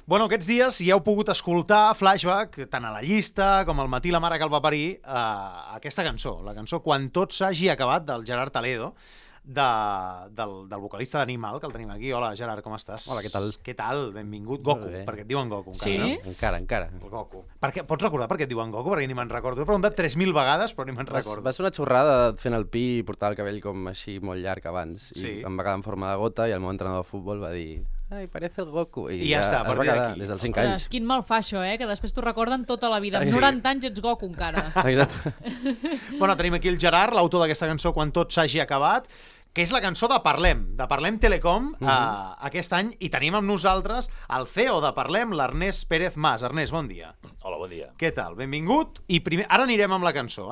Bueno, aquests dies ja heu pogut escoltar Flashback, tant a la llista com al Matí la mare que el va parir, aquesta cançó, la cançó Quan tot s'hagi acabat, del Gerard Toledo, del vocalista d'Animal, que el tenim aquí. Hola, Gerard, com estàs? Hola, què tal? Què tal? Benvingut. Molt Goku, bé. perquè et diuen Goku encara, Sí? no? Encara. El Goku. Pots recordar per què et diuen Goku? Perquè ni me'n recordo. He preguntat 3.000 vegades, però ni me'n recordo. Va ser una xorrada fent el pi i portar el cabell com així molt llarg abans. Sí. I em va quedar en forma de gota i el meu entrenador de futbol va dir «Ai, parece el Goku». I ja està, a es va partir quedar d'aquí. des dels 5 anys. Quin mal fa això, que després t'ho recorden tota la vida. Amb 90 anys ets Goku encara. Exacte. Bueno, tenim aquí el Gerard, l'autor d'aquesta cançó Quan tot s'hagi acabat, que és la cançó de Parlem Telecom aquest any, i tenim amb nosaltres el CEO de Parlem, l'Ernest Pérez Mas. Ernest, bon dia. Hola, bon dia. Què tal? Benvingut. I primer, ara anirem amb la cançó,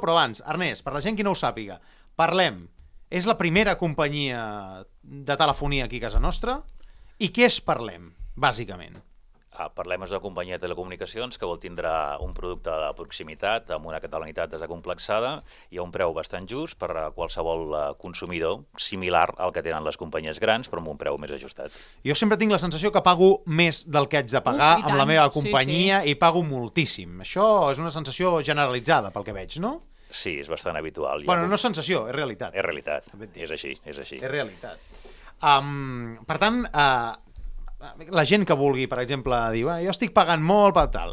però abans, Ernest, per la gent que no ho sàpiga, Parlem és la primera companyia de telefonia aquí a casa nostra? I què és Parlem, bàsicament? Parlem és una companyia de telecomunicacions que vol tindre un producte de proximitat amb una catalanitat desacomplexada i a un preu bastant just per a qualsevol consumidor, similar al que tenen les companyies grans, però amb un preu més ajustat. Jo sempre tinc la sensació que pago més del que haig de pagar I amb la tant. meva Sí, companyia, i pago moltíssim. Això és una sensació generalitzada, pel que veig, no? Sí, és bastant habitual. Bueno, no és sensació, és realitat. És realitat, és així. És realitat. Per tant, la gent que vulgui, per exemple, dir jo estic pagant molt per tal,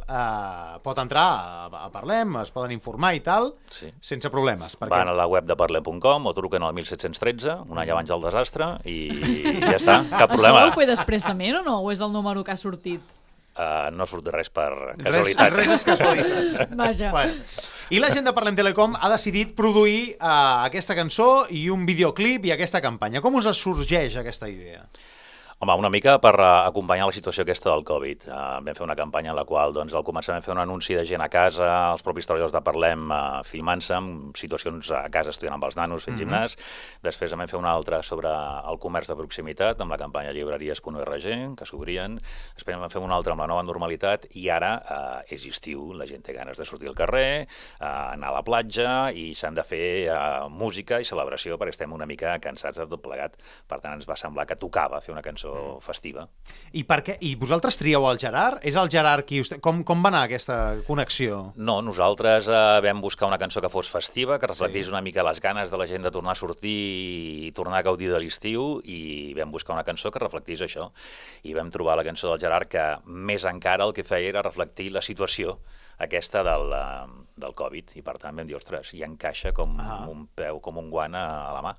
pot entrar a Parlem, es poden informar i tal, Sí. sense problemes. Van a la web de parlem.com o truquen al 1713, un any abans del desastre, i ja està, cap Això ho problema. heu fet expressament o no? O és el número que ha sortit? No surt res per casualitat. Res és casualitat. Vaja. Bueno. I la gent de Parlem Telecom ha decidit produir aquesta cançó i un videoclip i aquesta campanya. Com us sorgeix aquesta idea? Home, una mica per acompanyar la situació aquesta del Covid. Vam fer una campanya en la qual al començament vam fer un anunci de gent a casa, els propis treballadors de Parlem filmant-se en situacions a casa estudiant amb els nanos, fent gimnàs. Després vam fer una altra sobre el comerç de proximitat, amb la campanya llibreries.org, que s'obrien. Després vam fer una altra amb la nova normalitat i ara és estiu, la gent té ganes de sortir al carrer, anar a la platja i s'han de fer música i celebració perquè estem una mica cansats de tot plegat. Per tant, ens va semblar que tocava fer una cançó festiva. I per què? I vosaltres trieu el Gerard? És el Gerard qui... Com va anar aquesta connexió? No, nosaltres vam buscar una cançó que fos festiva, que reflectís una mica les ganes de la gent de tornar a sortir i tornar a gaudir de l'estiu, i vam buscar una cançó que reflectís això. I vam trobar la cançó del Gerard que més encara el que feia era reflectir la situació aquesta del Covid, i per tant vam dir, ostres, hi encaixa com un peu, com un guant a la mà.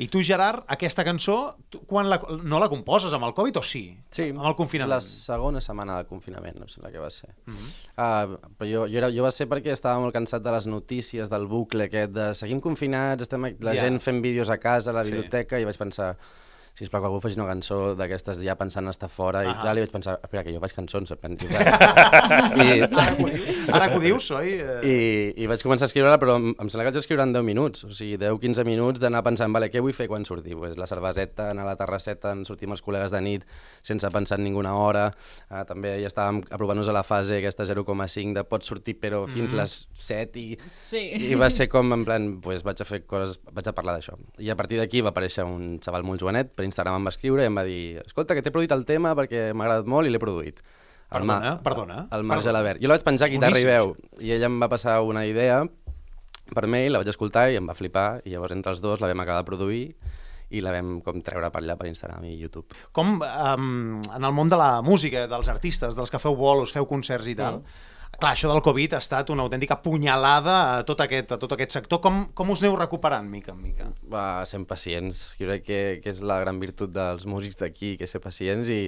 I tu, Gerard, aquesta cançó, no la composes amb el Covid o sí? Sí, Amb el confinament? la segona setmana de confinament, em sembla que va ser. Però jo va ser perquè estava molt cansat de les notícies, del bucle aquest de seguim confinats, la gent fent vídeos a casa, a la biblioteca, i vaig pensar, sisplau, que algú faci una cançó d'aquestes ja pensant estar fora i tal, i vaig pensar, espera, que jo faig cançons. Ara que ho dius, oi? I vaig començar a escriure-la, però em sembla que vaig escriure en 10 minuts, o sigui, 10-15 minuts d'anar pensant, vale, què vull fer quan surti? Pues la cerveseta, anar a la terrasseta, sortir amb els col·legues de nit sense pensar en ninguna hora. També ja estàvem aprovant-nos a la fase aquesta 0,5 de pots sortir però fins les 7 i va ser com en plan, pues vaig a fer coses, vaig a parlar d'això. I a partir d'aquí va aparèixer un xaval molt jovenet, per Instagram em va escriure i em va dir, escolta, que t'he produït el tema perquè m'ha agradat molt i l'he produït. Perdona. El Marc Gelabert. Jo la vaig penjar a Guitarra i Veu i ella em va passar una idea per mail, la vaig escoltar i em va flipar, i llavors entre els dos la vam acabar de produir i la vam com treure per allà per Instagram i YouTube. Com en el món de la música, dels artistes, dels que feu bolos, feu concerts i tal, clar, això del Covid ha estat una autèntica punyalada a tot aquest sector. Com us aneu recuperant, mica en mica? Sent pacients. Jo crec que és la gran virtut dels músics d'aquí, que és ser pacients i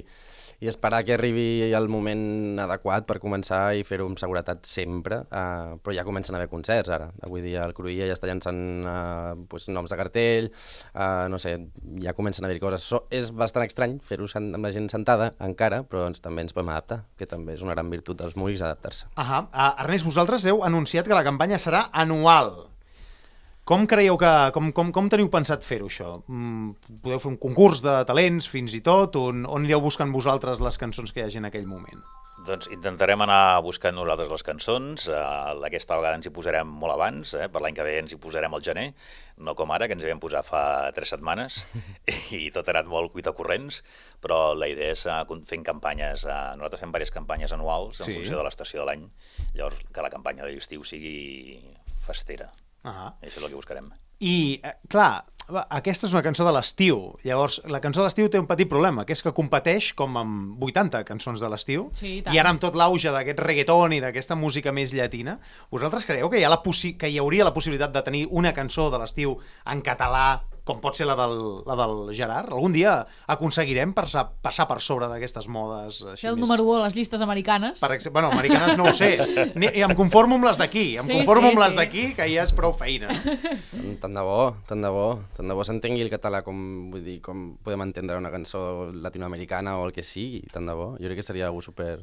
esperar que arribi el moment adequat per començar i fer-ho amb seguretat sempre, però ja comencen a haver concerts ara. Avui dia el Cruïlla ja està llançant noms de cartell, no sé, ja comencen a haver coses. És bastant estrany fer-ho amb la gent sentada encara, però també ens podem adaptar, que també és una gran virtut dels músics, adaptar-se. Ernest, vosaltres heu anunciat que la campanya serà anual. Com creieu com teniu pensat fer-ho, això? Podeu fer un concurs de talents, fins i tot? On anireu buscant vosaltres les cançons que hi hagi en aquell moment? Doncs intentarem anar buscant nosaltres les cançons. Aquesta vegada ens hi posarem molt abans, per l'any que ve ens hi posarem al gener, no com ara, que ens hi vam posar fa 3 setmanes, i tot ha anat molt cuitacorrents, però la idea és fent campanyes, nosaltres fem diverses campanyes anuals en funció de l'estació de l'any, llavors que la campanya de l'estiu sigui festera. Això és el que buscarem. I, clar, aquesta és una cançó de l'estiu. Llavors, la cançó de l'estiu té un petit problema, que és que competeix com amb 80 cançons de l'estiu, i ara amb tot l'auge d'aquest reggaeton i d'aquesta música més llatina, vosaltres creieu que hi hauria la possibilitat de tenir una cançó de l'estiu en català, com pot ser la del Gerard? Algun dia aconseguirem passar per sobre d'aquestes modes així ser el número 1 a les llistes americanes. Bueno, americanes no ho sé. Em conformo amb les d'aquí. Les d'aquí, que ja és prou feina. Tant de bo, tant de bo. Tant de bo s'entengui el català com podem entendre una cançó latinoamericana o el que sigui, tant de bo. Jo crec que seria algo super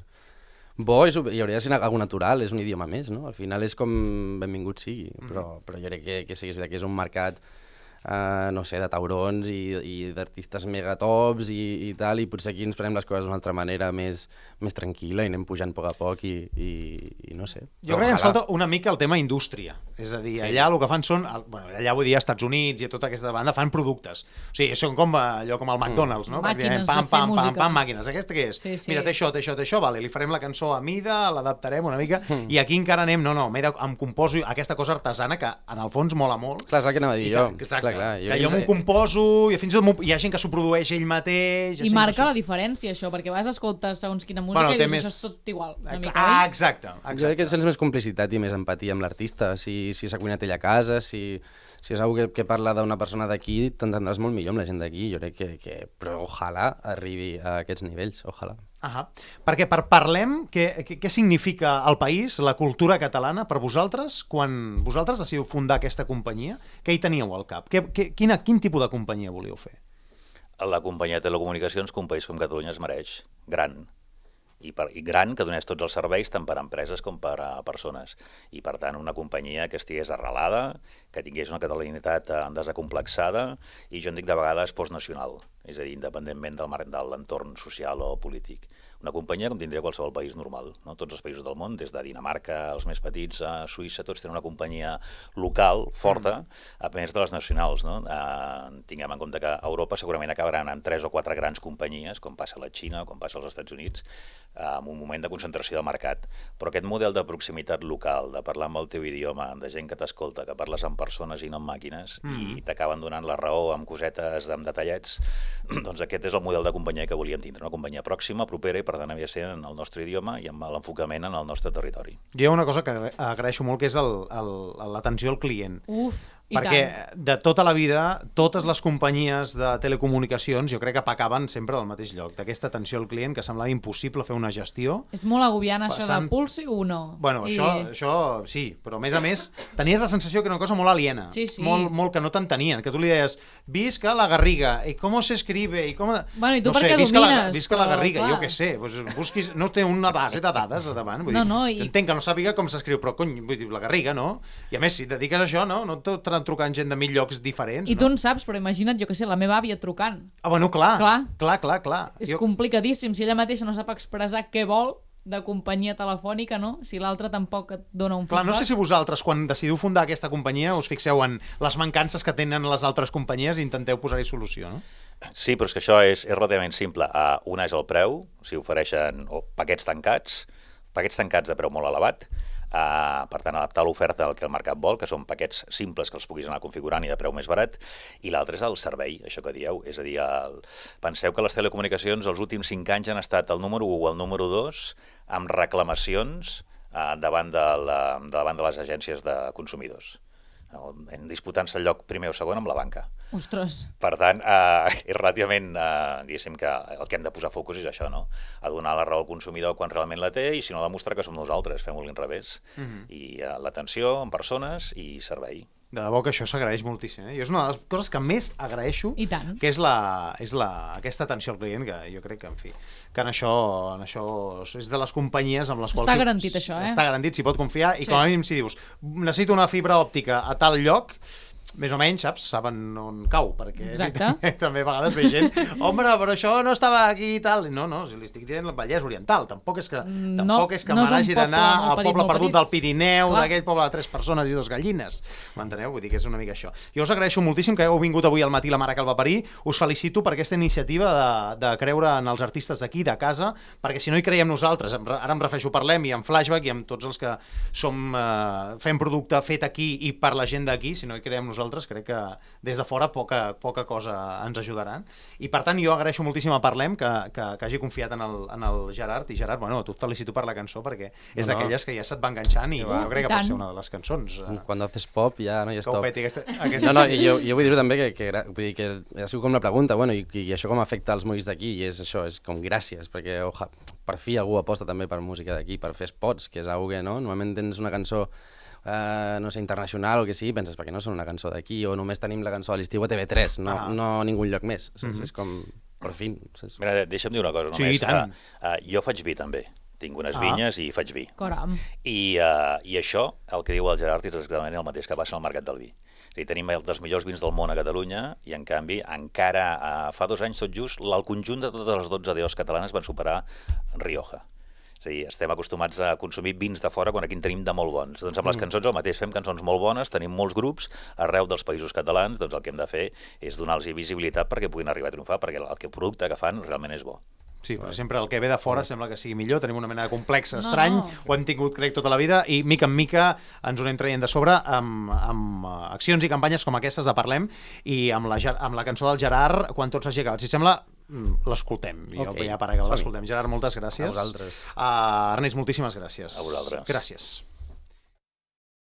bo i hauria de ser algo natural, és un idioma més, no? Al final és com benvingut sigui, però jo crec que sí, que és un mercat no sé, de taurons i d'artistes megatops i tal, i potser aquí ens prenem les coses d'una altra manera més tranquil·la i anem pujant a poc i no sé. Jo crec que ens falta una mica el tema indústria, és a dir, allà el que fan són, allà vull dir als Estats Units i a tota aquesta banda fan productes, o sigui, són com allò com el McDonald's, no? Màquines de fer música. Màquines, aquesta què és? Mira, té això, vale, li farem la cançó a mida, l'adaptarem una mica, i aquí encara anem, em composo aquesta cosa artesana que en el fons mola molt. Clar, és el que anava a dir jo. Exacte. Que jo m'ho composo i fins i tot hi ha gent que s'ho produeix ell mateix. I marca la diferència, això, perquè vas escoltar segons quina música i dius, això és tot igual. Exacte. Jo crec que sents més complicitat i més empatia amb l'artista. Si s'ha cuinat ell a casa, si és algú que parla d'una persona d'aquí, t'entendràs molt millor amb la gent d'aquí. Jo crec que però ojalà arribi a aquests nivells, ojalà. Perquè parlem, què significa el país, la cultura catalana, per vosaltres, quan vosaltres decidiu fundar aquesta companyia? Què hi teníeu al cap? Quin tipus de companyia volíeu fer? La companyia de telecomunicacions que un país com Catalunya es mereix, gran. I gran, que donés tots els serveis tant per a empreses com per a persones. I, per tant, una companyia que estigués arrelada, que tingués una catalanitat desacomplexada i, jo en dic de vegades, postnacional, és a dir, independentment de l'entorn social o polític. Una companyia com tindria qualsevol país normal, no? Tots els països del món, des de Dinamarca, els més petits, a Suïssa, tots tenen una companyia local, forta, a més de les nacionals, no? Tinguem en compte que a Europa segurament acabaran amb 3 o 4 grans companyies, com passa a la Xina o com passa als Estats Units, en un moment de concentració de mercat. Però aquest model de proximitat local, de parlar amb el teu idioma, de gent que t'escolta, que parles amb persones i no amb màquines, i t'acaben donant la raó amb cosetes, amb detallets, doncs aquest és el model de companyia que volíem tindre, una companyia pròxima, propera i per tant havia de ser en el nostre idioma i amb l'enfocament en el nostre territori. Jo hi ha una cosa que agraeixo molt, que és l'atenció al client. Perquè de tota la vida, totes les companyies de telecomunicacions jo crec que pecaven sempre del mateix lloc, d'aquesta atenció al client que semblava impossible fer una gestió. És molt agobiant això de pulsi 1. Bueno, això sí, però a més tenies la sensació que era una cosa molt aliena, molt que no t'entenien, que tu li deies, visca la Garriga, i com s'escribe, i com... Bueno, i tu per què domines? Visca la Garriga, jo què sé, busquis, no té una base de dades a davant, vull dir, entenc que no sàpiga com s'escriu, però cony, vull dir, la Garriga, no? I a més, si et dediques a això, no trucant gent de 1000 llocs diferents. I tu en saps, però imagina't, jo què sé, la meva àvia trucant. Bueno, clar. És complicadíssim, si ella mateixa no sap expressar què vol de companyia telefònica, no? Si l'altre tampoc et dona un feedback. Clar, no sé si vosaltres, quan decidiu fundar aquesta companyia, us fixeu en les mancances que tenen les altres companyies i intenteu posar-hi solució, no? Sí, però és que això és relativament simple. Una és el preu, si ofereixen paquets tancats de preu molt elevat, per tant adaptar l'oferta al que el mercat vol, que són paquets simples que els puguis anar configurant i de preu més barat, i l'altre és el servei, això que dieu, és a dir, penseu que les telecomunicacions els últims 5 anys han estat el número 1 o el número 2 amb reclamacions davant de les agències de consumidors, disputant-se el lloc primer o segon amb la banca. Ostres. Per tant, és relativament, diguéssim que el que hem de posar focus és això, no? A donar la raó al consumidor quan realment la té i si no demostrar que som nosaltres, fem-ho a l'inrevés. I l'atenció en persones i servei. De debò que això s'agraeix moltíssim. I és una de les coses que més agraeixo, que és aquesta atenció al client, que jo crec que, en fi, que en això és de les companyies amb les quals... Està garantit això, Està garantit, s'hi pot confiar, i com a mínim si dius, necessito una fibra òptica a tal lloc, més o menys, saps, saben on cau, perquè Exacte. també a vegades ve gent, home, però això no estava aquí i tal. No, si li estic dient el Vallès Oriental, tampoc és que no me és un n'hagi d'anar poble molt al petit, poble molt perdut petit. del Pirineu, Clar. d'aquell poble de 3 persones i 2 gallines. M'enteneu? Vull dir que és una mica això. Jo us agraeixo moltíssim que heu vingut avui al matí la mare que el va parir. Us felicito per aquesta iniciativa de creure en els artistes d'aquí, de casa, perquè si no hi creiem nosaltres, ara em refereixo, parlem i en Flashback i amb tots els que fem producte fet aquí i per la gent d'aquí, si no hi creiem nosaltres, crec que des de fora poca cosa ens ajudaran. I per tant jo agraeixo moltíssim a Parlem que hagi confiat en el Gerard, i Gerard, bueno, tu et felicito per la cançó perquè és d'aquelles que ja se't va enganxant i jo crec que pot ser una de les cançons Quan haces pop ja no hi és que ho top. peti aquesta... No, i jo vull dir-ho també, vull dir que ha sigut com la pregunta, bueno, i això com afecta els músics d'aquí, i és això, és com gràcies, perquè per fi algú aposta també per música d'aquí, per fer spots, que és una que no, normalment tens una cançó no sé, internacional o que sigui, penses, perquè no són una cançó d'aquí, o només tenim la cançó de l'estiu a TV3, no a ningú lloc més, és com, per fi. Mira, deixa'm dir una cosa només. Sí, tant. Jo faig vi també. Tinc unes vinyes i faig vi. Caram. I això, el que diu el Gerard, és exactament el mateix que passa al mercat del vi. És a dir, tenim dels millors vins del món a Catalunya i, en canvi, encara fa 2 anys, tot just, el conjunt de totes les 12 DOs catalanes van superar Rioja. És a dir, estem acostumats a consumir vins de fora quan aquí en tenim de molt bons. Doncs amb les cançons el mateix, fem cançons molt bones, tenim molts grups arreu dels països catalans, doncs el que hem de fer és donar-los visibilitat perquè puguin arribar a triomfar, perquè el producte que fan realment és bo. Sí, però sempre el que ve de fora sembla que sigui millor, tenim una mena de complex estrany, ho hem tingut, crec, tota la vida, i mica en mica ens ho anem traient de sobre amb accions i campanyes com aquestes de Parlem, i amb la cançó del Gerard, Quan tot s'hagi acabat. Si sembla, l'escoltem, ja per acabar l'escoltem. Gerard, moltes gràcies. A vosaltres. Ernest, moltíssimes gràcies. A vosaltres. Gràcies.